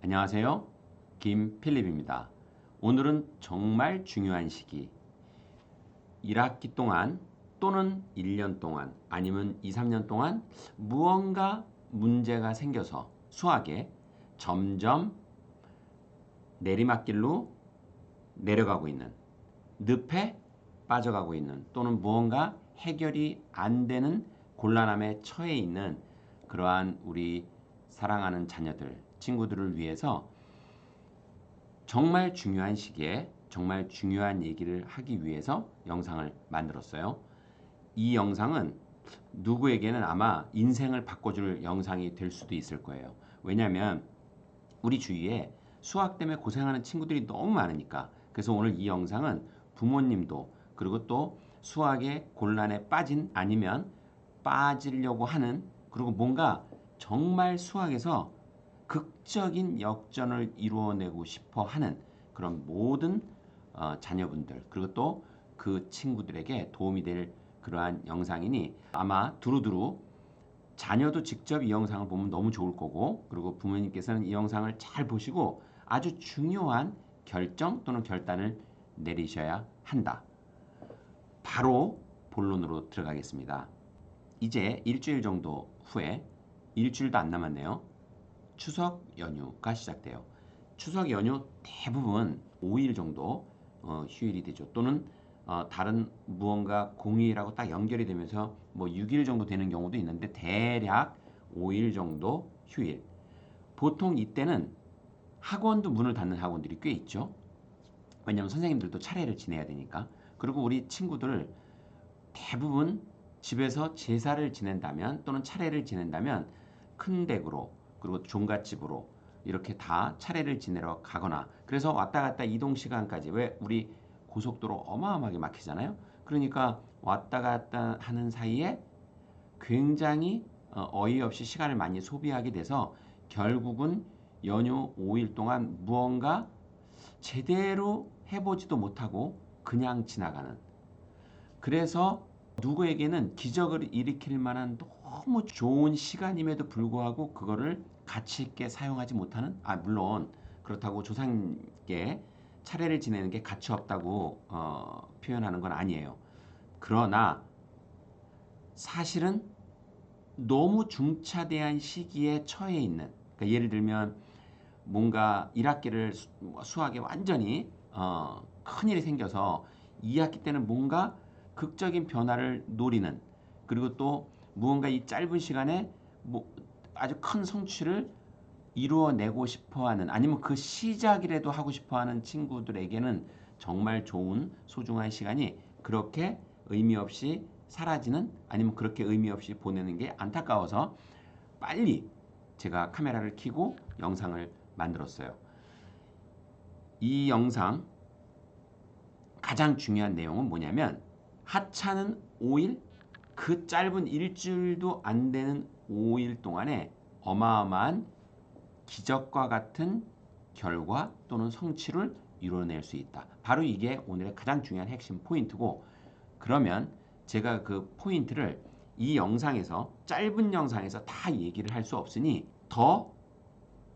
안녕하세요. 김필립입니다. 오늘은 정말 중요한 시기, 1학기 동안 또는 1년 동안 아니면 2, 3년 동안 무언가 문제가 생겨서 수학에 점점 내리막길로 내려가고 있는, 늪에 빠져가고 있는, 또는 무언가 해결이 안 되는 곤란함에 처해 있는 그러한 우리 사랑하는 자녀들, 친구들을 위해서 정말 중요한 시기에 정말 중요한 얘기를 하기 위해서 영상을 만들었어요. 이 영상은 누구에게는 아마 인생을 바꿔줄 영상이 될 수도 있을 거예요. 왜냐하면 우리 주위에 수학 때문에 고생하는 친구들이 너무 많으니까. 그래서 오늘 이 영상은 부모님도, 그리고 또 수학의 곤란에 빠진, 아니면 빠지려고 하는, 그리고 뭔가 정말 수학에서 극적인 역전을 이루어내고 싶어 하는 그런 모든 자녀분들, 그리고 또 그 친구들에게 도움이 될 그러한 영상이니, 아마 두루두루 자녀도 직접 이 영상을 보면 너무 좋을 거고, 그리고 부모님께서는 이 영상을 잘 보시고 아주 중요한 결정 또는 결단을 내리셔야 한다. 바로 본론으로 들어가겠습니다. 이제 일주일 정도 후에, 일주일도 안 남았네요. 추석 연휴가 시작돼요. 추석 연휴 대부분 5일 정도 휴일이 되죠. 또는 다른 무언가 공휴일하고 딱 연결이 되면서 뭐 6일 정도 되는 경우도 있는데, 대략 5일 정도 휴일. 보통 이때는 학원도 문을 닫는 학원들이 꽤 있죠. 왜냐하면 선생님들도 차례를 지내야 되니까. 그리고 우리 친구들 대부분 집에서 제사를 지낸다면, 또는 차례를 지낸다면 큰 댁으로, 그리고 종갓집으로 이렇게 다 차례를 지내러 가거나, 그래서 왔다 갔다 이동 시간까지, 왜 우리 고속도로 어마어마하게 막히잖아요. 그러니까 왔다 갔다 하는 사이에 굉장히 어이없이 시간을 많이 소비하게 돼서 결국은 연휴 5일 동안 무언가 제대로 해보지도 못하고 그냥 지나가는, 그래서 누구에게는 기적을 일으킬 만한 너무 좋은 시간임에도 불구하고 그거를 가치 있게 사용하지 못하는, 물론 그렇다고 조상께 차례를 지내는 게 가치 없다고 표현하는 건 아니에요. 그러나 사실은 너무 중차대한 시기에 처해 있는, 그러니까 예를 들면 뭔가 1학기를 수학에 완전히 큰일이 생겨서 2학기 때는 뭔가 극적인 변화를 노리는, 그리고 또 무언가 이 짧은 시간에 뭐 아주 큰 성취를 이루어내고 싶어하는, 아니면 그 시작이라도 하고 싶어하는 친구들에게는 정말 좋은 소중한 시간이 그렇게 의미 없이 사라지는, 아니면 그렇게 의미 없이 보내는 게 안타까워서 빨리 제가 카메라를 켜고 영상을 만들었어요. 이 영상 가장 중요한 내용은 뭐냐면, 하찮은 5일, 그 짧은 일주일도 안 되는 5일 동안에 어마어마한 기적과 같은 결과 또는 성취를 이뤄낼 수 있다. 바로 이게 오늘의 가장 중요한 핵심 포인트고, 그러면 제가 그 포인트를 이 영상에서, 짧은 영상에서 다 얘기를 할 수 없으니 더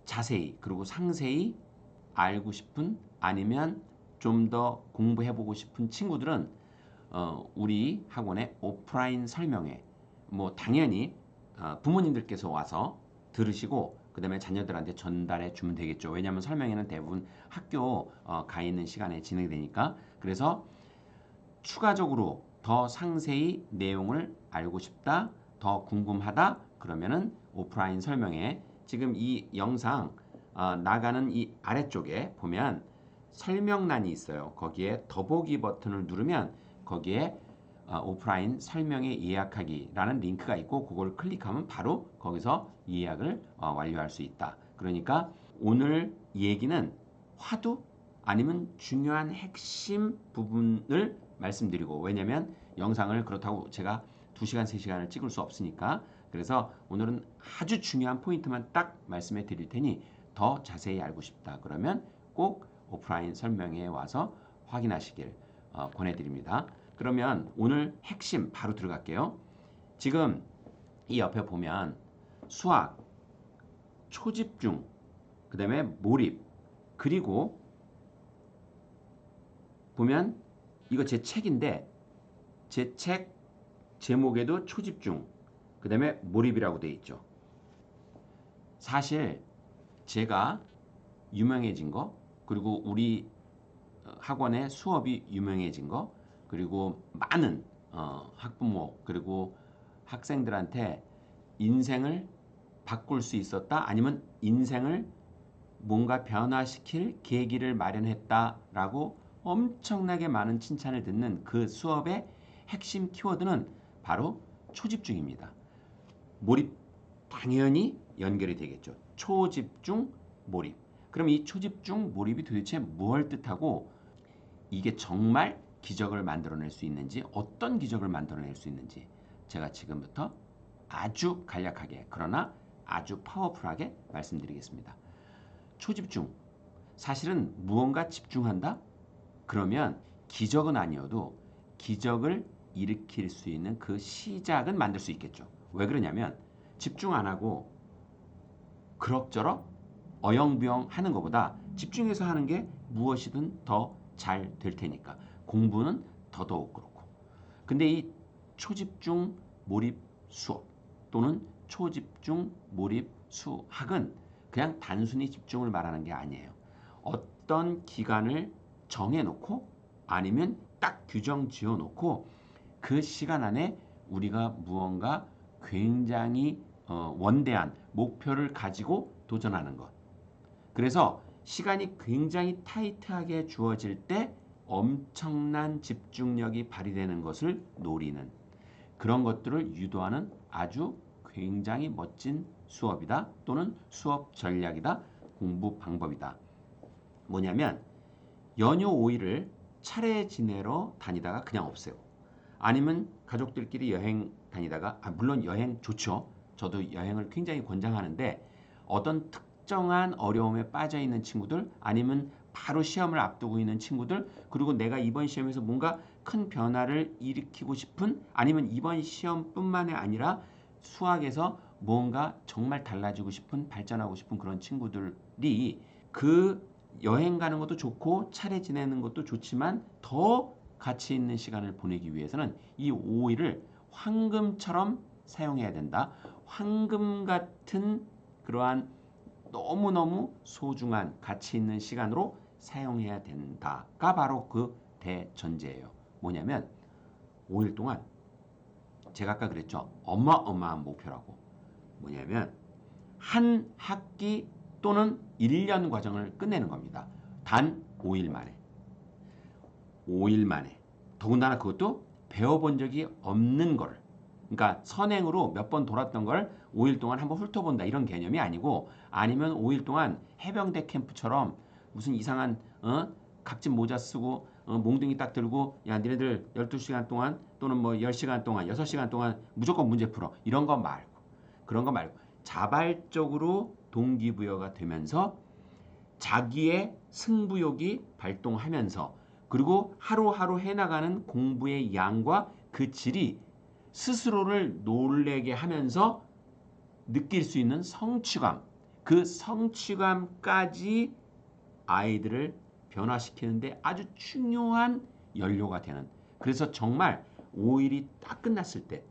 자세히 그리고 상세히 알고 싶은, 아니면 좀 더 공부해보고 싶은 친구들은 우리 학원의 오프라인 설명회, 뭐 당연히 부모님들께서 와서 들으시고 그 다음에 자녀들한테 전달해 주면 되겠죠. 왜냐하면 설명회는 대부분 학교 가 있는 시간에 진행되니까. 그래서 추가적으로 더 상세히 내용을 알고 싶다, 더 궁금하다, 그러면은 오프라인 설명회, 지금 이 영상 나가는 이 아래쪽에 보면 설명란이 있어요. 거기에 더보기 버튼을 누르면 거기에 오프라인 설명회 예약하기라는 링크가 있고, 그걸 클릭하면 바로 거기서 예약을 완료할 수 있다. 그러니까 오늘 얘기는 화두, 아니면 중요한 핵심 부분을 말씀드리고, 왜냐면 영상을 그렇다고 제가 2시간, 3시간을 찍을 수 없으니까, 그래서 오늘은 아주 중요한 포인트만 딱 말씀해 드릴 테니, 더 자세히 알고 싶다 그러면 꼭 오프라인 설명회에 와서 확인하시길 권해드립니다. 그러면 오늘 핵심 바로 들어갈게요. 지금 이 옆에 보면 수학, 초집중, 그 다음에 몰입, 그리고 보면 이거 제 책인데 제 책 제목에도 초집중, 그 다음에 몰입이라고 되어 있죠. 사실 제가 유명해진 거, 그리고 우리 학원의 수업이 유명해진 거, 그리고 많은 학부모 그리고 학생들한테 인생을 바꿀 수 있었다, 아니면 인생을 뭔가 변화시킬 계기를 마련했다라고 엄청나게 많은 칭찬을 듣는 그 수업의 핵심 키워드는 바로 초집중입니다. 몰입 당연히 연결이 되겠죠. 초집중, 몰입. 그럼 이 초집중, 몰입이 도대체 무엇을 뜻하고 이게 정말 기적을 만들어낼 수 있는지, 어떤 기적을 만들어낼 수 있는지 제가 지금부터 아주 간략하게 그러나 아주 파워풀하게 말씀드리겠습니다. 초집중. 사실은 무언가 집중한다? 그러면 기적은 아니어도 기적을 일으킬 수 있는 그 시작은 만들 수 있겠죠. 왜 그러냐면 집중 안 하고 그럭저럭 어영부영 하는 것보다 집중해서 하는 게 무엇이든 더 잘 될 테니까. 공부는 더더욱 그렇고. 근데 이 초집중 몰입 수업 또는 초집중 몰입 수학은 그냥 단순히 집중을 말하는 게 아니에요. 어떤 기간을 정해놓고 아니면 딱 규정 지어놓고 그 시간 안에 우리가 무언가 굉장히 원대한 목표를 가지고 도전하는 것. 그래서 시간이 굉장히 타이트하게 주어질 때 엄청난 집중력이 발휘되는 것을 노리는 그런 것들을 유도하는 아주 굉장히 멋진 수업이다, 또는 수업 전략이다, 공부 방법이다. 뭐냐면 연휴 5일을 차례 지내러 다니다가 그냥 없애고, 아니면 가족들끼리 여행 다니다가, 물론 여행 좋죠. 저도 여행을 굉장히 권장하는데 어떤 특정한 어려움에 빠져 있는 친구들, 아니면 바로 시험을 앞두고 있는 친구들, 그리고 내가 이번 시험에서 뭔가 큰 변화를 일으키고 싶은, 아니면 이번 시험뿐만이 아니라 수학에서 뭔가 정말 달라지고 싶은, 발전하고 싶은 그런 친구들이 그 여행 가는 것도 좋고 차례 지내는 것도 좋지만 더 가치 있는 시간을 보내기 위해서는 이 5일을 황금처럼 사용해야 된다. 황금 같은 그러한 너무너무 소중한 가치 있는 시간으로 사용해야 된다가 바로 그 대전제예요. 뭐냐면 5일 동안 제가 아까 그랬죠. 어마어마한 목표라고. 뭐냐면 한 학기 또는 1년 과정을 끝내는 겁니다. 단 5일 만에. 5일 만에. 더군다나 그것도 배워본 적이 없는 걸. 그러니까 선행으로 몇 번 돌았던 걸 5일 동안 한번 훑어본다, 이런 개념이 아니고, 아니면 5일 동안 해병대 캠프처럼 무슨 이상한 각진 모자 쓰고 몽둥이 딱 들고, 야 니네들 12시간 동안 또는 뭐 10시간 동안 6시간 동안 무조건 문제 풀어, 이런 거 말고, 그런 거 말고 자발적으로 동기부여가 되면서 자기의 승부욕이 발동하면서, 그리고 하루하루 해나가는 공부의 양과 그 질이 스스로를 놀래게 하면서 느낄 수 있는 성취감, 그 성취감까지 아이들을 변화시키는데 아주 중요한 연료가 되는, 그래서 정말 5일이 딱 끝났을 때,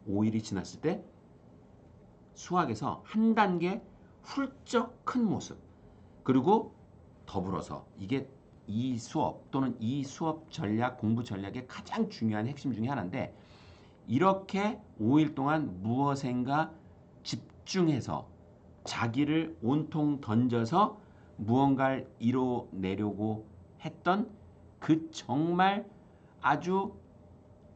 5일이 지났을 때 수학에서 한 단계 훌쩍 큰 모습, 그리고 더불어서 이게 이 수업 또는 이 수업 전략, 공부 전략의 가장 중요한 핵심 중에 하나인데, 이렇게 5일 동안 무엇인가 집중해서 자기를 온통 던져서 무언가를 이뤄내려고 했던 그 정말 아주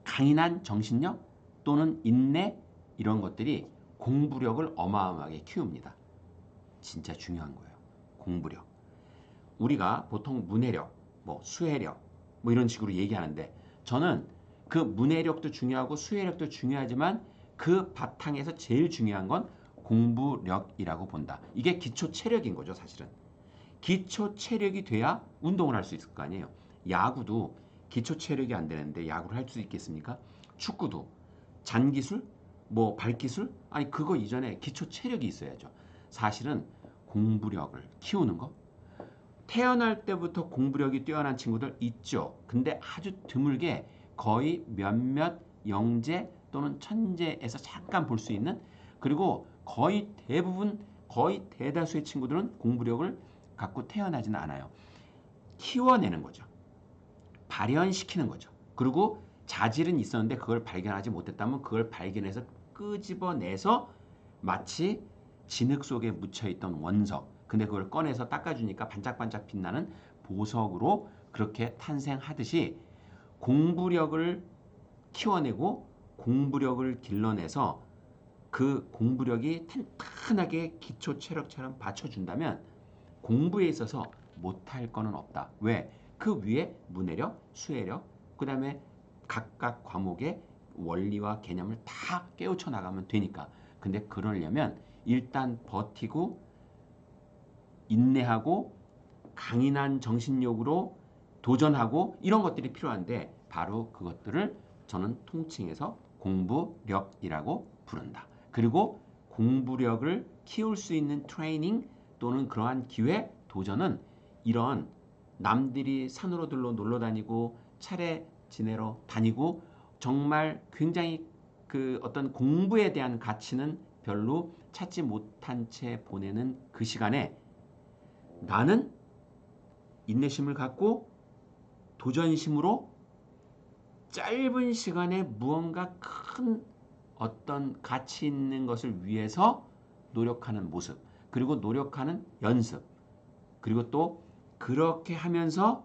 강인한 정신력 또는 인내, 이런 것들이 공부력을 어마어마하게 키웁니다. 진짜 중요한 거예요. 공부력. 우리가 보통 문해력, 뭐 수해력, 뭐 이런 식으로 얘기하는데, 저는 그 문해력도 중요하고 수해력도 중요하지만 그 바탕에서 제일 중요한 건 공부력이라고 본다. 이게 기초 체력인 거죠, 사실은. 기초 체력이 돼야 운동을 할 수 있을 거 아니에요. 야구도 기초 체력이 안 되는데 야구를 할 수 있겠습니까? 축구도 잔기술, 뭐 발기술, 아니 그거 이전에 기초 체력이 있어야죠. 사실은 공부력을 키우는 거, 태어날 때부터 공부력이 뛰어난 친구들 있죠. 근데 아주 드물게 거의 몇몇 영재 또는 천재에서 잠깐 볼 수 있는, 그리고 거의 대부분 거의 대다수의 친구들은 공부력을 갖고 태어나지는 않아요. 키워내는 거죠. 발현시키는 거죠. 그리고 자질은 있었는데 그걸 발견하지 못했다면 그걸 발견해서 끄집어내서 마치 진흙 속에 묻혀있던 원석, 근데 그걸 꺼내서 닦아주니까 반짝반짝 빛나는 보석으로 그렇게 탄생하듯이 공부력을 키워내고 공부력을 길러내서 그 공부력이 탄탄하게 기초 체력처럼 받쳐준다면 공부에 있어서 못할 거는 없다. 왜? 그 위에 문해력, 수해력, 그 다음에 각각 과목의 원리와 개념을 다 깨우쳐 나가면 되니까. 근데 그러려면 일단 버티고 인내하고 강인한 정신력으로 도전하고 이런 것들이 필요한데, 바로 그것들을 저는 통칭해서 공부력이라고 부른다. 그리고 공부력을 키울 수 있는 트레이닝 또는 그러한 기회, 도전은 이런 남들이 산으로 들러 놀러 다니고 차례 지내러 다니고 정말 굉장히 그 어떤 공부에 대한 가치는 별로 찾지 못한 채 보내는 그 시간에 나는 인내심을 갖고 도전심으로 짧은 시간에 무언가 큰 어떤 가치 있는 것을 위해서 노력하는 모습, 그리고 노력하는 연습, 그리고 또 그렇게 하면서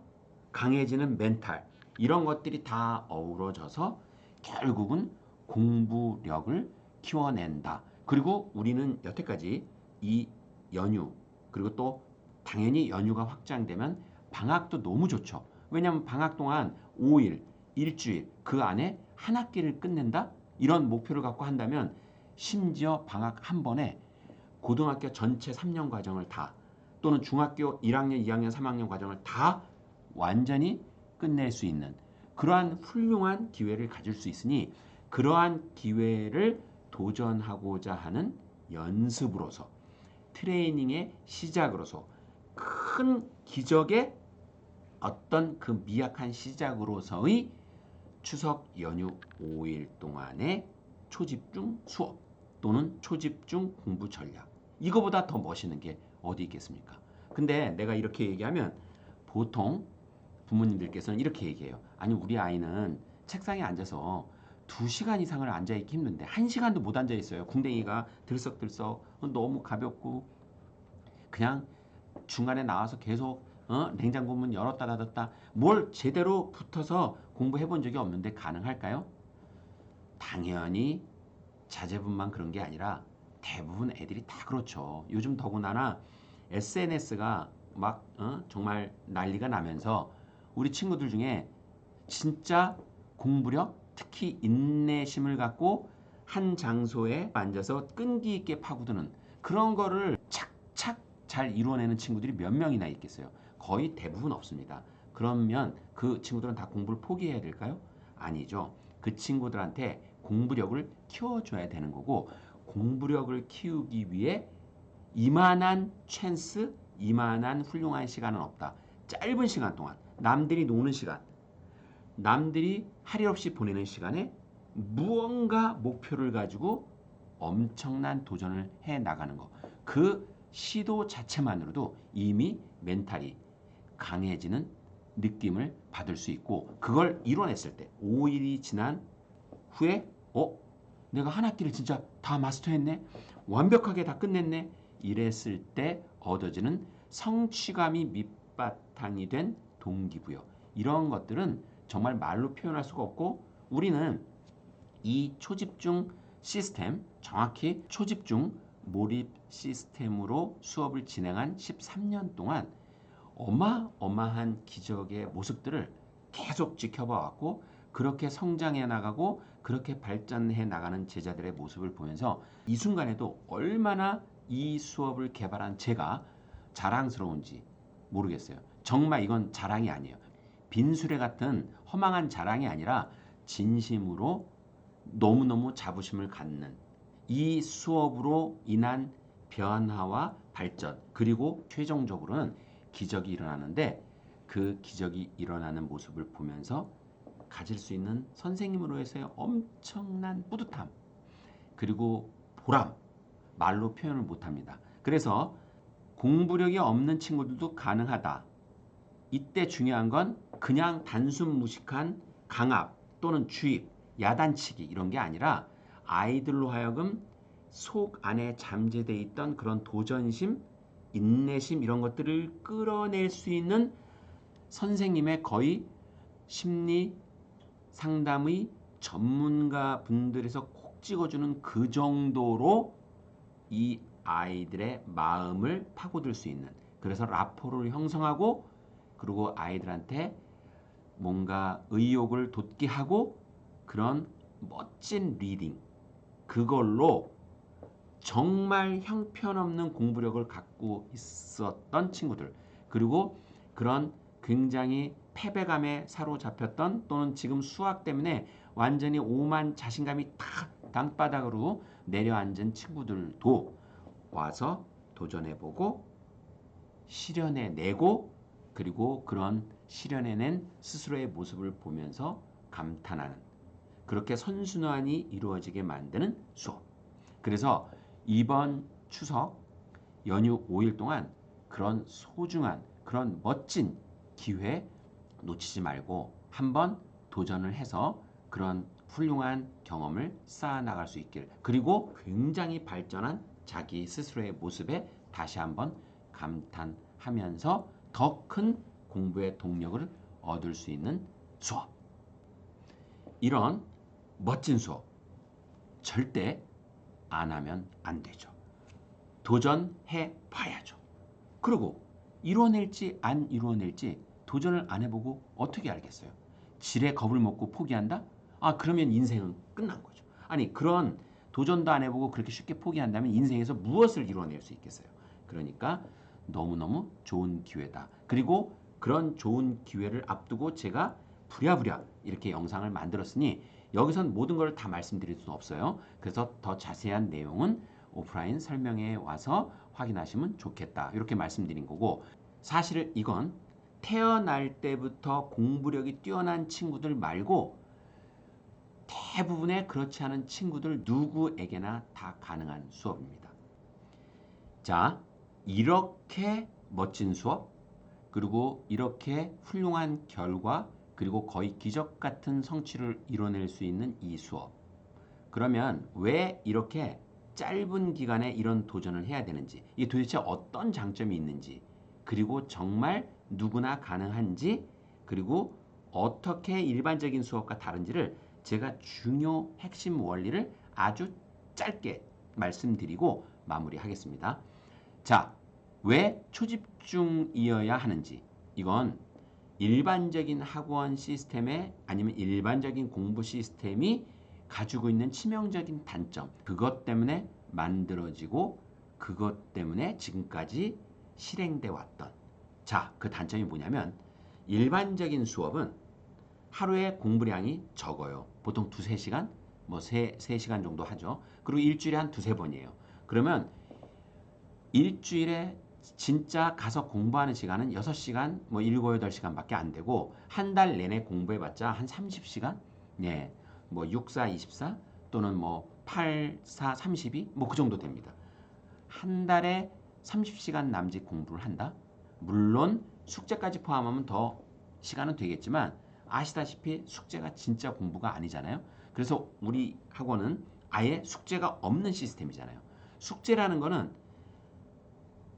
강해지는 멘탈, 이런 것들이 다 어우러져서 결국은 공부력을 키워낸다. 그리고 우리는 여태까지 이 연휴, 그리고 또 당연히 연휴가 확장되면 방학도 너무 좋죠. 왜냐하면 방학 동안 5일, 일주일 그 안에 한 학기를 끝낸다? 이런 목표를 갖고 한다면 심지어 방학 한 번에 고등학교 전체 3년 과정을 다, 또는 중학교 1학년, 2학년, 3학년 과정을 다 완전히 끝낼 수 있는 그러한 훌륭한 기회를 가질 수 있으니, 그러한 기회를 도전하고자 하는 연습으로서, 트레이닝의 시작으로서, 큰 기적의 어떤 그 미약한 시작으로서의 추석 연휴 5일 동안의 초집중 수업 또는 초집중 공부 전략, 이거보다 더 멋있는 게 어디 있겠습니까? 근데 내가 이렇게 얘기하면 보통 부모님들께서는 이렇게 얘기해요. 아니 우리 아이는 책상에 앉아서 2시간 이상을 앉아있기 힘든데 1시간도 못 앉아있어요. 궁뎅이가 들썩들썩 너무 가볍고 그냥 중간에 나와서 계속 냉장고 문 열었다 닫았다, 뭘 제대로 붙어서 공부해 본 적이 없는데 가능할까요? 당연히 자제분만 그런 게 아니라 대부분 애들이 다 그렇죠. 요즘 더군다나 SNS가 막 정말 난리가 나면서 우리 친구들 중에 진짜 공부력, 특히 인내심을 갖고 한 장소에 앉아서 끈기 있게 파고드는 그런 거를 착착 잘 이루어내는 친구들이 몇 명이나 있겠어요? 거의 대부분 없습니다. 그러면 그 친구들은 다 공부를 포기해야 될까요? 아니죠. 그 친구들한테 공부력을 키워줘야 되는 거고, 공부력을 키우기 위해 이만한 찬스, 이만한 훌륭한 시간은 없다. 짧은 시간 동안 남들이 노는 시간, 남들이 할 일 없이 보내는 시간에 무언가 목표를 가지고 엄청난 도전을 해 나가는 거, 그 시도 자체만으로도 이미 멘탈이 강해지는 느낌을 받을 수 있고, 그걸 이뤄냈을 때 5일이 지난 후에 내가 한 학기를 진짜 다 마스터했네, 완벽하게 다 끝냈네, 이랬을 때 얻어지는 성취감이 밑바탕이 된 동기부여, 이런 것들은 정말 말로 표현할 수가 없고, 우리는 이 초집중 시스템, 정확히 초집중 몰입 시스템으로 수업을 진행한 13년 동안 어마어마한 기적의 모습들을 계속 지켜봐 왔고, 그렇게 성장해 나가고 그렇게 발전해 나가는 제자들의 모습을 보면서 이 순간에도 얼마나 이 수업을 개발한 제가 자랑스러운지 모르겠어요. 정말 이건 자랑이 아니에요. 빈수레 같은 허망한 자랑이 아니라 진심으로 너무너무 자부심을 갖는 이 수업으로 인한 변화와 발전 그리고 최종적으로는 기적이 일어나는데 그 기적이 일어나는 모습을 보면서 가질 수 있는 선생님으로서의 엄청난 뿌듯함 그리고 보람 말로 표현을 못합니다. 그래서 공부력이 없는 친구들도 가능하다. 이때 중요한 건 그냥 단순 무식한 강압 또는 주입, 야단치기 이런 게 아니라 아이들로 하여금 속 안에 잠재되어 있던 그런 도전심, 인내심 이런 것들을 끌어낼 수 있는 선생님의 거의 심리 상담의 전문가 분들에서 콕 찍어주는 그 정도로 이 아이들의 마음을 파고들 수 있는 그래서 라포를 형성하고 그리고 아이들한테 뭔가 의욕을 돋게 하고 그런 멋진 리딩 그걸로 정말 형편없는 공부력을 갖고 있었던 친구들 그리고 그런 굉장히 패배감에 사로잡혔던 또는 지금 수학 때문에 완전히 오만 자신감이 탁 땅바닥으로 내려앉은 친구들도 와서 도전해보고 실현해내고 그리고 그런 실현해낸 스스로의 모습을 보면서 감탄하는 그렇게 선순환이 이루어지게 만드는 수업. 그래서 이번 추석 연휴 5일 동안 그런 소중한 그런 멋진 기회 놓치지 말고 한번 도전을 해서 그런 훌륭한 경험을 쌓아나갈 수 있길 그리고 굉장히 발전한 자기 스스로의 모습에 다시 한번 감탄하면서 더 큰 공부의 동력을 얻을 수 있는 수업. 이런 멋진 수업 절대 안 하면 안 되죠. 도전해 봐야죠. 그리고 이뤄낼지 안 이뤄낼지 도전을 안 해보고 어떻게 알겠어요? 지레 겁을 먹고 포기한다? 아 그러면 인생은 끝난 거죠. 아니 그런 도전도 안 해보고 그렇게 쉽게 포기한다면 인생에서 무엇을 이뤄낼 수 있겠어요? 그러니까 너무너무 좋은 기회다. 그리고 그런 좋은 기회를 앞두고 제가 부랴부랴 이렇게 영상을 만들었으니 여기선 모든 걸 다 말씀드릴 수는 없어요. 그래서 더 자세한 내용은 오프라인 설명회에 와서 확인하시면 좋겠다. 이렇게 말씀드린 거고 사실 이건 태어날 때부터 공부력이 뛰어난 친구들 말고 대부분의 그렇지 않은 친구들 누구에게나 다 가능한 수업입니다. 자, 이렇게 멋진 수업 그리고 이렇게 훌륭한 결과 그리고 거의 기적 같은 성취를 이뤄낼 수 있는 이 수업. 그러면 왜 이렇게 짧은 기간에 이런 도전을 해야 되는지, 이게 도대체 어떤 장점이 있는지, 그리고 정말 누구나 가능한지, 그리고 어떻게 일반적인 수업과 다른지를 제가 중요 핵심 원리를 아주 짧게 말씀드리고 마무리하겠습니다. 자, 왜 초집중이어야 하는지, 이건 일반적인 학원 시스템에 아니면 일반적인 공부 시스템이 가지고 있는 치명적인 단점 그것 때문에 만들어지고 그것 때문에 지금까지 실행돼 왔던 자, 그 단점이 뭐냐면 일반적인 수업은 하루에 공부량이 적어요. 보통 2-3시간 뭐 3시간 정도 하죠. 그리고 일주일에 한 2-3번이에요. 그러면 일주일에 진짜 가서 공부하는 시간은 6시간, 뭐 7, 8시간밖에 안 되고 한 달 내내 공부해봤자 한 30시간? 예, 뭐 6, 4, 24 또는 뭐 8, 4, 32? 뭐 그 정도 됩니다. 한 달에 30시간 남짓 공부를 한다? 물론 숙제까지 포함하면 더 시간은 되겠지만 아시다시피 숙제가 진짜 공부가 아니잖아요. 그래서 우리 학원은 아예 숙제가 없는 시스템이잖아요. 숙제라는 거는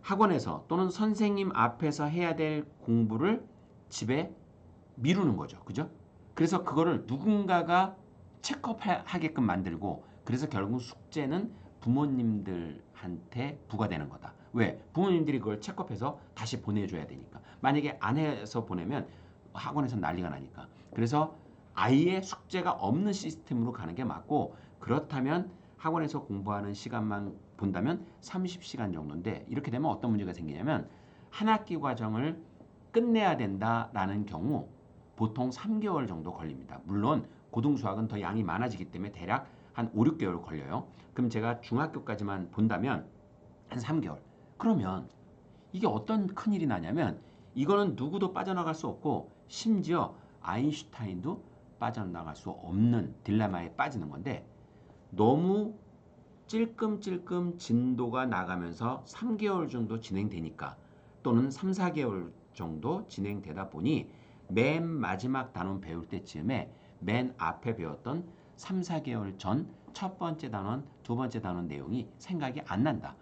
학원에서 또는 선생님 앞에서 해야 될 공부를 집에 미루는 거죠. 그죠? 그래서 그거를 누군가가 체크업하게끔 만들고 그래서 결국 숙제는 부모님들한테 부과되는 거다. 왜? 부모님들이 그걸 체크업해서 다시 보내줘야 되니까. 만약에 안 해서 보내면 학원에서 난리가 나니까. 그래서 아예 숙제가 없는 시스템으로 가는 게 맞고 그렇다면 학원에서 공부하는 시간만 본다면 30시간 정도인데 이렇게 되면 어떤 문제가 생기냐면 한 학기 과정을 끝내야 된다라는 경우 보통 3개월 정도 걸립니다. 물론 고등수학은 더 양이 많아지기 때문에 대략 한 5, 6개월 걸려요. 그럼 제가 중학교까지만 본다면 한 3개월. 그러면 이게 어떤 큰일이 나냐면 이거는 누구도 빠져나갈 수 없고 심지어 아인슈타인도 빠져나갈 수 없는 딜레마에 빠지는 건데 너무 찔끔찔끔 진도가 나가면서 3개월 정도 진행되니까 또는 3, 4개월 정도 진행되다 보니 맨 마지막 단원 배울 때쯤에 맨 앞에 배웠던 3, 4개월 전 첫 번째 단원, 두 번째 단원 내용이 생각이 안 난다.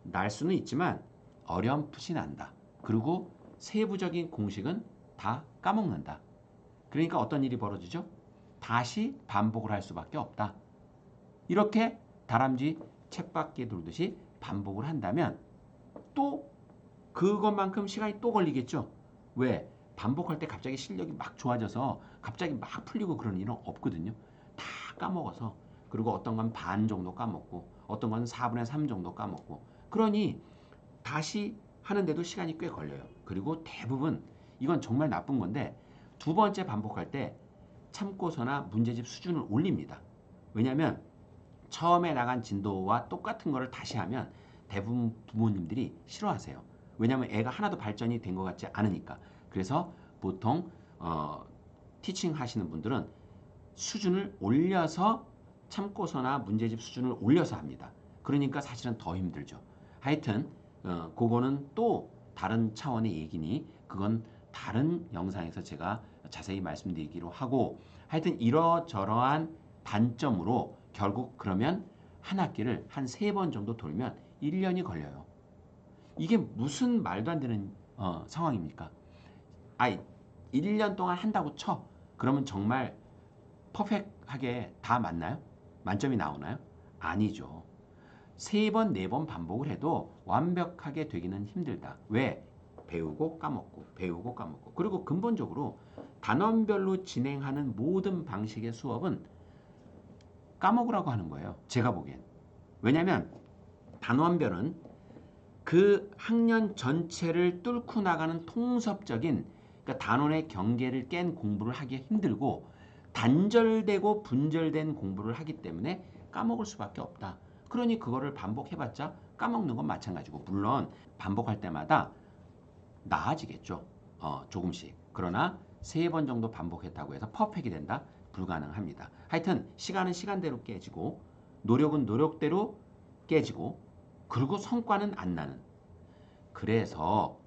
날 수는 있지만 어렴풋이 난다. 그리고 세부적인 공식은 다 까먹는다. 그러니까 어떤 일이 벌어지죠? 다시 반복을 할 수밖에 없다. 이렇게 다람쥐 쳇바퀴 돌듯이 반복을 한다면 또 그것만큼 시간이 또 걸리겠죠. 왜? 반복할 때 갑자기 실력이 막 좋아져서 갑자기 막 풀리고 그런 일은 없거든요. 다 까먹어서. 그리고 어떤 건 반 정도 까먹고 어떤 건 4분의 3 정도 까먹고 그러니 다시 하는데도 시간이 꽤 걸려요. 그리고 대부분 이건 정말 나쁜 건데 두 번째 반복할 때 참고서나 문제집 수준을 올립니다. 왜냐하면 처음에 나간 진도와 똑같은 거를 다시 하면 대부분 부모님들이 싫어하세요. 왜냐하면 애가 하나도 발전이 된 것 같지 않으니까. 그래서 보통 티칭 하시는 분들은 수준을 올려서 참고서나 문제집 수준을 올려서 합니다. 그러니까 사실은 더 힘들죠. 하여튼 그거는 또 다른 차원의 얘기니 그건 다른 영상에서 제가 자세히 말씀드리기로 하고 하여튼 이러저러한 단점으로 결국 그러면 한 학기를 한 3번 정도 돌면 1년이 걸려요. 이게 무슨 말도 안 되는 상황입니까? 아이 1년 동안 한다고 쳐. 그러면 정말 퍼펙트하게 다 맞나요? 만점이 나오나요? 아니죠. 3번, 4번 반복을 해도 완벽하게 되기는 힘들다. 왜? 배우고 까먹고 배우고 까먹고 그리고 근본적으로 단원별로 진행하는 모든 방식의 수업은 까먹으라고 하는 거예요. 제가 보기엔. 왜냐하면 단원별은 그 학년 전체를 뚫고 나가는 통섭적인 그러니까 단원의 경계를 깬 공부를 하기 힘들고 단절되고 분절된 공부를 하기 때문에 까먹을 수밖에 없다. 그러니 그거를 반복해봤자 까먹는 건 마찬가지고 물론 반복할 때마다 나아지겠죠. 조금씩. 그러나 3번 정도 반복했다고 해서 퍼펙이 된다? 불가능합니다. 하여튼 시간은 시간대로 깨지고 노력은 노력대로 깨지고 그리고 성과는 안 나는. 그래서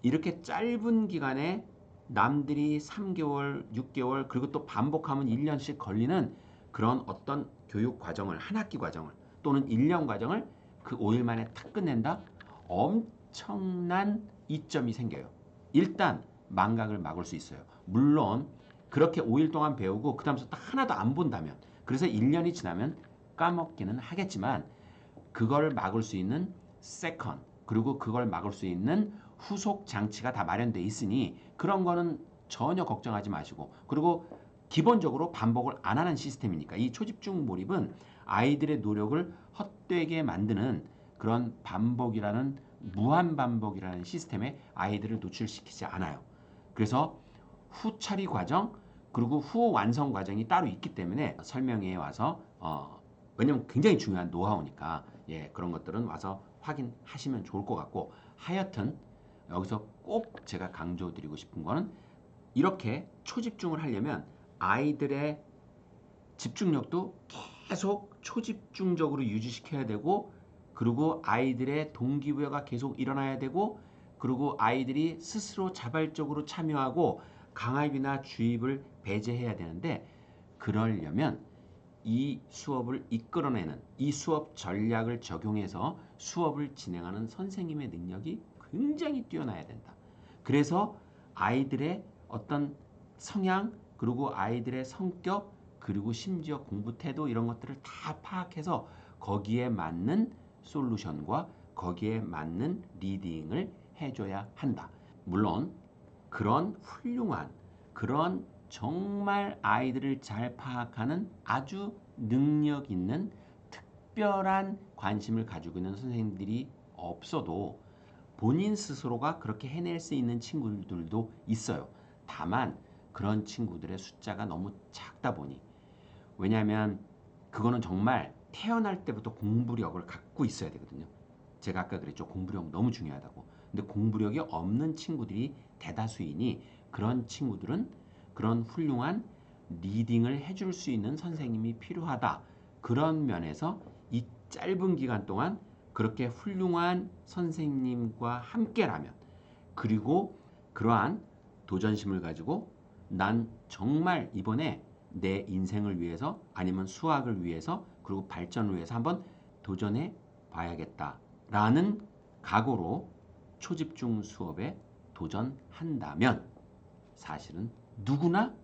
이렇게 짧은 기간에 남들이 3개월, 6개월 그리고 또 반복하면 1년씩 걸리는 그런 어떤 교육 과정을 한 학기 과정을 또는 1년 과정을 그 5일 만에 탁 끝낸다? 엄청난 이점이 생겨요. 일단 망각을 막을 수 있어요. 물론 그렇게 5일 동안 배우고 그 다음부터 딱 하나도 안 본다면 그래서 1년이 지나면 까먹기는 하겠지만 그걸 막을 수 있는 세컨 그리고 그걸 막을 수 있는 후속 장치가 다 마련돼 있으니 그런 거는 전혀 걱정하지 마시고 그리고 기본적으로 반복을 안 하는 시스템이니까 이 초집중 몰입은 아이들의 노력을 헛되게 만드는 그런 반복이라는 무한 반복이라는 시스템에 아이들을 노출시키지 않아요. 그래서 후처리 과정 그리고 후 완성 과정이 따로 있기 때문에 설명회에 와서 왜냐면 굉장히 중요한 노하우니까 예, 그런 것들은 와서 확인하시면 좋을 것 같고 하여튼 여기서 꼭 제가 강조드리고 싶은 거는 이렇게 초집중을 하려면 아이들의 집중력도 계속 초집중적으로 유지시켜야 되고 그리고 아이들의 동기부여가 계속 일어나야 되고 그리고 아이들이 스스로 자발적으로 참여하고 강압이나 주입을 배제해야 되는데 그러려면 이 수업을 이끌어내는 이 수업 전략을 적용해서 수업을 진행하는 선생님의 능력이 굉장히 뛰어나야 된다. 그래서 아이들의 어떤 성향 그리고 아이들의 성격 그리고 심지어 공부 태도 이런 것들을 다 파악해서 거기에 맞는 솔루션과 거기에 맞는 리딩을 해줘야 한다. 물론 그런 훌륭한 그런 정말 아이들을 잘 파악하는 아주 능력 있는 특별한 관심을 가지고 있는 선생님들이 없어도 본인 스스로가 그렇게 해낼 수 있는 친구들도 있어요. 다만 그런 친구들의 숫자가 너무 작다 보니 왜냐하면 그거는 정말 태어날 때부터 공부력을 갖고 있어야 되거든요. 제가 아까 그랬죠. 공부력 너무 중요하다고. 근데 공부력이 없는 친구들이 대다수이니 그런 친구들은 그런 훌륭한 리딩을 해줄 수 있는 선생님이 필요하다. 그런 면에서 이 짧은 기간 동안 그렇게 훌륭한 선생님과 함께라면 그리고 그러한 도전심을 가지고 난 정말 이번에 내 인생을 위해서 아니면 수학을 위해서 그리고 발전을 위해서 한번 도전해 봐야겠다라는 각오로 초집중 수업에 도전한다면 사실은 누구나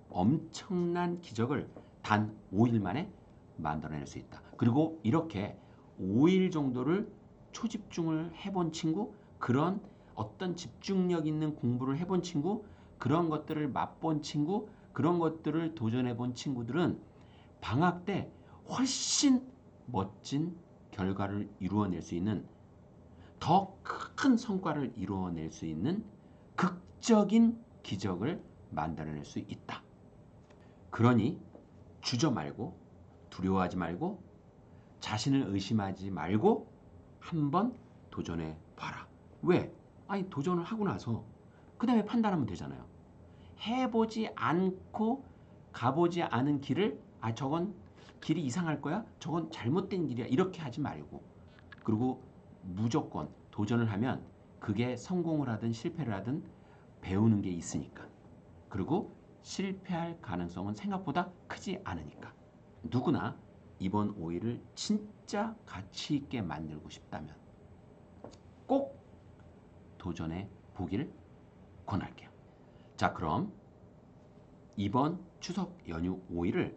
엄청난 기적을 단 5일 만에 만들어낼 수 있다. 그리고 이렇게 5일 정도를 초집중을 해본 친구, 그런 어떤 집중력 있는 공부를 해본 친구, 그런 것들을 맛본 친구, 그런 것들을 도전해본 친구들은 방학 때 훨씬 멋진 결과를 이루어낼 수 있는 더 큰 성과를 이루어낼 수 있는 극적인 기적을 만들어낼 수 있다. 그러니 주저 말고 두려워하지 말고 자신을 의심하지 말고 한번 도전해 봐라. 왜? 아니 도전을 하고 나서 그 다음에 판단하면 되잖아요. 해보지 않고 가보지 않은 길을 저건 길이 이상할 거야? 저건 잘못된 길이야. 이렇게 하지 말고 그리고 무조건 도전을 하면 그게 성공을 하든 실패를 하든 배우는 게 있으니까. 그리고 실패할 가능성은 생각보다 크지 않으니까. 누구나 이번 5일을 진짜 가치 있게 만들고 싶다면 꼭 도전해 보기를 권할게요. 자, 그럼 이번 추석 연휴 5일을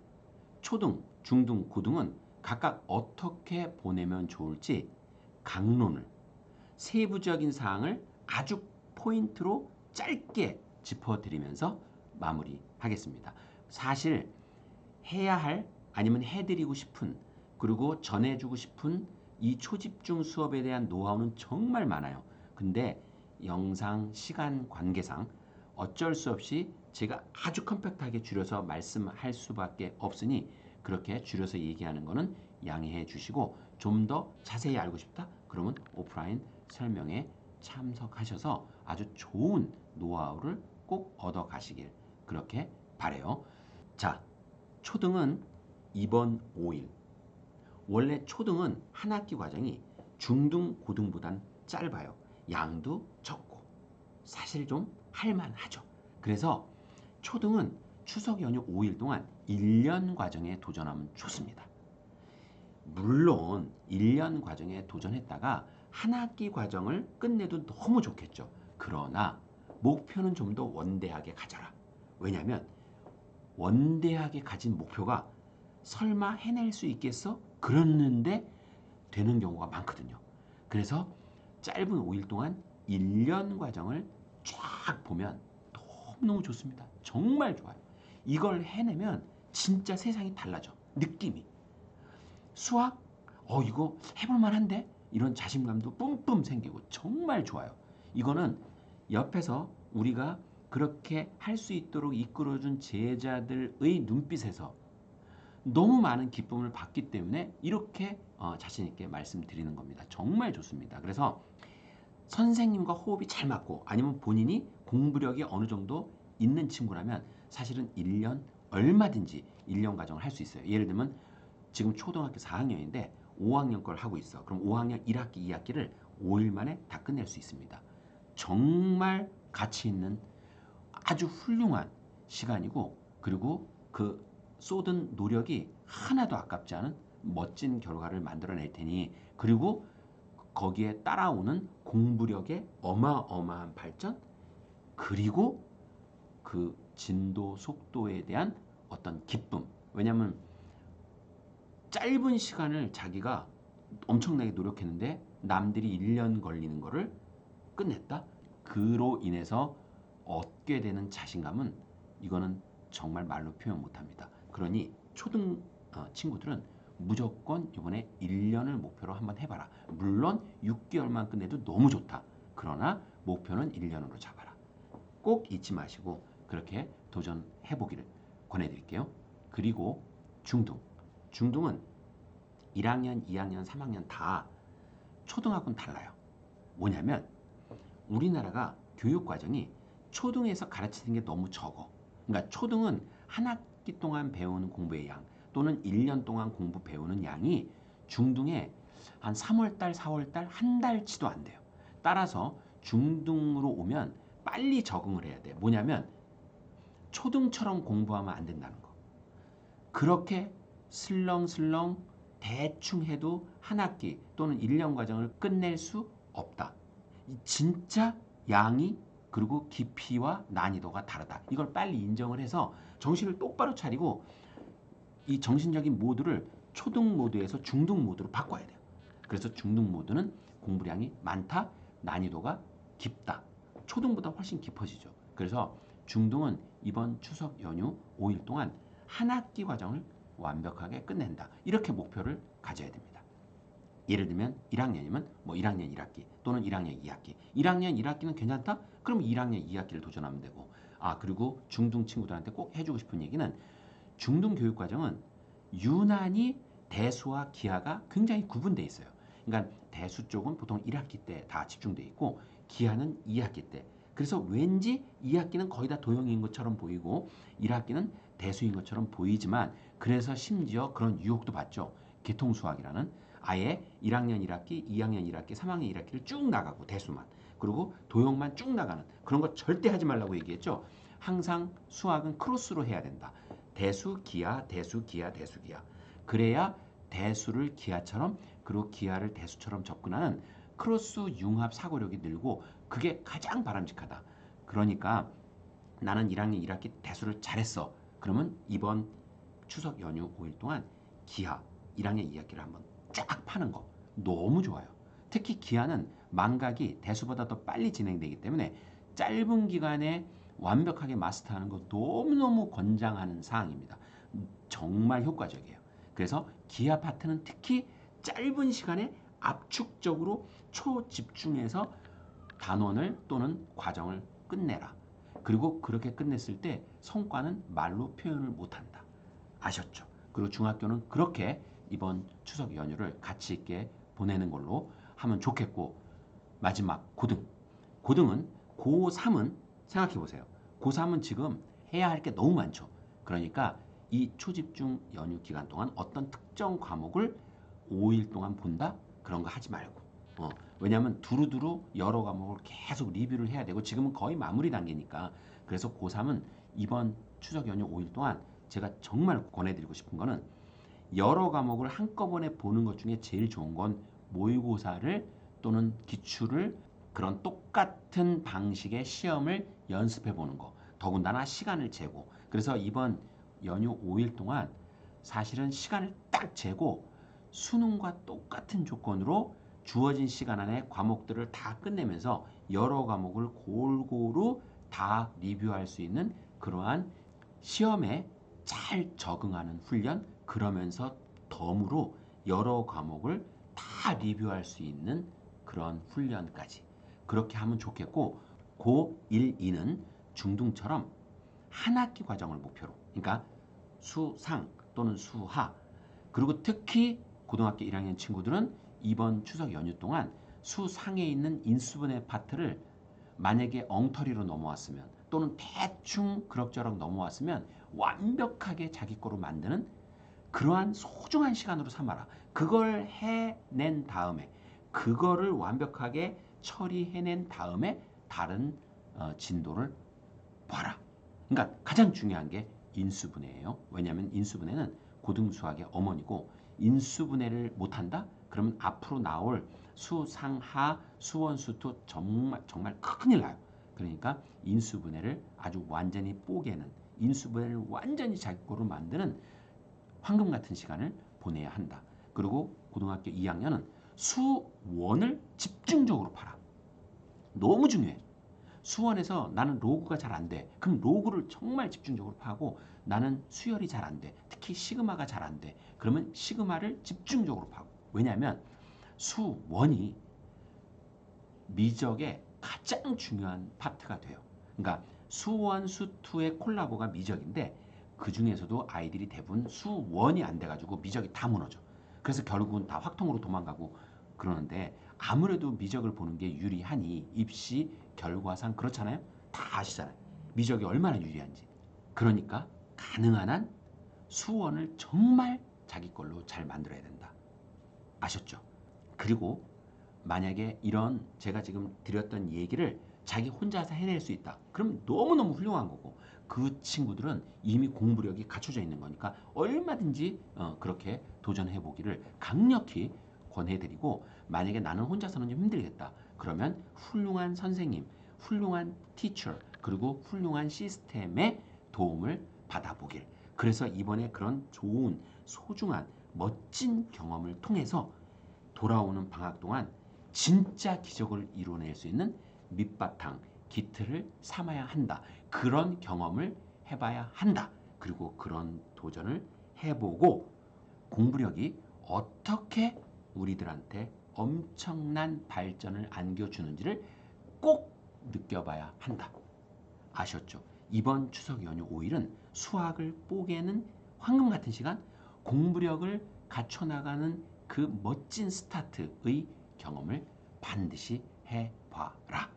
초등, 중등, 고등은 각각 어떻게 보내면 좋을지 강론을 세부적인 사항을 아주 포인트로 짧게 짚어드리면서 마무리하겠습니다. 사실 해야 할 아니면 해드리고 싶은 그리고 전해주고 싶은 이 초집중 수업에 대한 노하우는 정말 많아요. 근데 영상 시간 관계상 어쩔 수 없이 제가 아주 컴팩트하게 줄여서 말씀할 수밖에 없으니 그렇게 줄여서 얘기하는 거는 양해해 주시고 좀 더 자세히 알고 싶다? 그러면 오프라인 설명에 참석하셔서 아주 좋은 노하우를 꼭 얻어 가시길 그렇게 바래요. 자, 초등은 이번 5일. 원래 초등은 한 학기 과정이 중등, 고등보단 짧아요. 양도 적고 사실 좀 할만하죠. 그래서 초등은 추석 연휴 5일 동안 1년 과정에 도전하면 좋습니다. 물론 1년 과정에 도전했다가 한 학기 과정을 끝내도 너무 좋겠죠. 그러나 목표는 좀 더 원대하게 가져라. 왜냐하면 원대하게 가진 목표가 설마 해낼 수 있겠어? 그랬는데 되는 경우가 많거든요. 그래서 짧은 5일 동안 1년 과정을 쫙 보면 너무너무 좋습니다. 정말 좋아요. 이걸 해내면 진짜 세상이 달라져. 느낌이. 수학? 이거 해볼 만한데? 이런 자신감도 뿜뿜 생기고 정말 좋아요. 이거는 옆에서 우리가 그렇게 할 수 있도록 이끌어준 제자들의 눈빛에서 너무 많은 기쁨을 받기 때문에 이렇게 자신 있게 말씀드리는 겁니다. 정말 좋습니다. 그래서 선생님과 호흡이 잘 맞고 아니면 본인이 공부력이 어느 정도 있는 친구라면 사실은 1년 얼마든지 1년 과정을 할 수 있어요. 예를 들면 지금 초등학교 4학년인데 5학년 걸 하고 있어. 그럼 5학년 1학기, 2학기를 5일 만에 다 끝낼 수 있습니다. 정말 가치 있는 아주 훌륭한 시간이고 그리고 그 쏟은 노력이 하나도 아깝지 않은 멋진 결과를 만들어낼 테니 그리고 거기에 따라오는 공부력의 어마어마한 발전 그리고 그 진도 속도에 대한 어떤 기쁨. 왜냐하면 짧은 시간을 자기가 엄청나게 노력했는데 남들이 1년 걸리는 거를 끝냈다. 그로 인해서 얻게 되는 자신감은 이거는 정말 말로 표현 못합니다. 그러니 초등 친구들은 무조건 이번에 1년을 목표로 한번 해봐라. 물론 6개월만 끝내도 너무 좋다. 그러나 목표는 1년으로 잡아라. 꼭 잊지 마시고 그렇게 도전해 보기를 권해드릴게요. 그리고 중등. 중등은 1학년, 2학년, 3학년 다 초등하고는 달라요. 뭐냐면 우리나라가 교육과정이 초등에서 가르치는 게 너무 적어. 그러니까 초등은 한 학기 동안 배우는 공부의 양 또는 1년 동안 공부 배우는 양이 중등에 한 3월달, 4월달 한 달치도 안 돼요. 따라서 중등으로 오면 빨리 적응을 해야 돼. 뭐냐면 초등처럼 공부하면 안 된다는 거. 그렇게 슬렁슬렁 대충 해도 한 학기 또는 1년 과정을 끝낼 수 없다. 진짜 양이 그리고 깊이와 난이도가 다르다. 이걸 빨리 인정을 해서 정신을 똑바로 차리고 이 정신적인 모드를 초등 모드에서 중등 모드로 바꿔야 돼요. 그래서 중등 모드는 공부량이 많다, 난이도가 깊다. 초등보다 훨씬 깊어지죠. 그래서 중등은 이번 추석 연휴 5일 동안 한 학기 과정을 완벽하게 끝낸다. 이렇게 목표를 가져야 됩니다. 예를 들면 1학년이면 뭐 1학년 1학기 또는 1학년 2학기. 1학년 1학기는 괜찮다? 그럼 1학년 2학기를 도전하면 되고. 그리고 중등 친구들한테 꼭 해주고 싶은 얘기는 중등 교육 과정은 유난히 대수와 기하가 굉장히 구분되어 있어요. 그러니까 대수 쪽은 보통 1학기 때 다 집중되어 있고 기하는 2학기 때. 그래서 왠지 2학기는 거의 다 도형인 것처럼 보이고 1학기는 대수인 것처럼 보이지만 그래서 심지어 그런 유혹도 받죠. 개통수학이라는 아예 1학년 1학기, 2학년 1학기, 3학년 1학기를 쭉 나가고 대수만 그리고 도형만 쭉 나가는 그런 거 절대 하지 말라고 얘기했죠. 항상 수학은 크로스로 해야 된다. 대수, 기하, 대수, 기하, 대수, 기하. 그래야 대수를 기하처럼 그리고 기하를 대수처럼 접근하는 크로스 융합 사고력이 늘고 그게 가장 바람직하다. 그러니까 나는 1학년 1학기 대수를 잘했어. 그러면 이번 추석 연휴 5일 동안 기하 1학년 2학기를 한번 쫙 파는 거 너무 좋아요. 특히 기하는 망각이 대수보다 더 빨리 진행되기 때문에 짧은 기간에 완벽하게 마스터하는 거 너무너무 권장하는 사항입니다. 정말 효과적이에요. 그래서 기하 파트는 특히 짧은 시간에 압축적으로 초집중해서 단원을 또는 과정을 끝내라. 그리고 그렇게 끝냈을 때 성과는 말로 표현을 못한다. 아셨죠? 그리고 중학교는 그렇게 이번 추석 연휴를 가치 있게 보내는 걸로 하면 좋겠고 마지막 고등. 고등은 고3은 생각해 보세요. 고3은 지금 해야 할 게 너무 많죠. 그러니까 이 초집중 연휴 기간 동안 어떤 특정 과목을 5일 동안 본다? 그런 거 하지 말고. 왜냐하면 두루두루 여러 과목을 계속 리뷰를 해야 되고 지금은 거의 마무리 단계니까. 그래서 고3은 이번 추석 연휴 5일 동안 제가 정말 권해드리고 싶은 거는 여러 과목을 한꺼번에 보는 것 중에 제일 좋은 건 모의고사를 또는 기출을 그런 똑같은 방식의 시험을 연습해 보는 거. 더군다나 시간을 재고. 그래서 이번 연휴 5일 동안 사실은 시간을 딱 재고 수능과 똑같은 조건으로 주어진 시간 안에 과목들을 다 끝내면서 여러 과목을 골고루 다 리뷰할 수 있는 그러한 시험에 잘 적응하는 훈련, 그러면서 덤으로 여러 과목을 다 리뷰할 수 있는 그런 훈련까지 그렇게 하면 좋겠고 고1, 2는 중등처럼 한 학기 과정을 목표로 그러니까 수상 또는 수하 그리고 특히 고등학교 1학년 친구들은 이번 추석 연휴 동안 수상에 있는 인수분해 파트를 만약에 엉터리로 넘어왔으면 또는 대충 그럭저럭 넘어왔으면 완벽하게 자기 거로 만드는 그러한 소중한 시간으로 삼아라. 그걸 해낸 다음에 그거를 완벽하게 처리해낸 다음에 다른 진도를 봐라. 그러니까 가장 중요한 게 인수분해예요. 왜냐하면 인수분해는 고등수학의 어머니고 인수분해를 못한다? 그러면 앞으로 나올 수상하, 수원, 수투 정말 큰일 나요. 그러니까 인수분해를 아주 완전히 뽀개는 인수분해를 완전히 자기 거로 만드는 황금 같은 시간을 보내야 한다. 그리고 고등학교 2학년은 수원을 집중적으로 봐라. 너무 중요해. 수원에서 나는 로그가 잘 안 돼. 그럼 로그를 정말 집중적으로 파고 나는 수열이 잘 안 돼. 특히 시그마가 잘 안 돼. 그러면 시그마를 집중적으로 파고. 왜냐하면 수원이 미적의 가장 중요한 파트가 돼요. 그러니까 수1, 수2의 콜라보가 미적인데 그 중에서도 아이들이 대부분 수1이 안 돼가지고 미적이 다 무너져. 그래서 결국은 다 확통으로 도망가고 그러는데 아무래도 미적을 보는 게 유리하니 입시 결과상 그렇잖아요. 다 아시잖아요. 미적이 얼마나 유리한지. 그러니까 가능한 한 수원을 정말 자기 걸로 잘 만들어야 된다. 아셨죠? 그리고 만약에 이런 제가 지금 드렸던 얘기를 자기 혼자서 해낼 수 있다. 그럼 너무너무 훌륭한 거고 그 친구들은 이미 공부력이 갖춰져 있는 거니까 얼마든지 그렇게 도전해 보기를 강력히 권해드리고 만약에 나는 혼자서는 좀 힘들겠다. 그러면 훌륭한 선생님, 훌륭한 티처 그리고 훌륭한 시스템의 도움을 받아보길. 그래서 이번에 그런 좋은 소중한 멋진 경험을 통해서 돌아오는 방학 동안 진짜 기적을 이뤄낼 수 있는 밑바탕, 기틀을 삼아야 한다. 그런 경험을 해봐야 한다. 그리고 그런 도전을 해보고 공부력이 어떻게 우리들한테 엄청난 발전을 안겨주는지를 꼭 느껴봐야 한다. 아셨죠? 이번 추석 연휴 5일은 수학을 뽀개는 황금 같은 시간, 공부력을 갖춰나가는 그 멋진 스타트의 경험을 반드시 해봐라.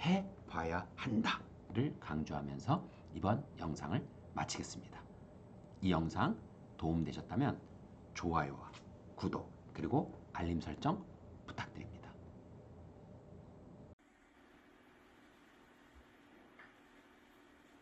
해봐야 한다를 강조하면서 이번 영상을 마치겠습니다. 이 영상 도움되셨다면 좋아요와 구독 그리고 알림 설정 부탁드립니다.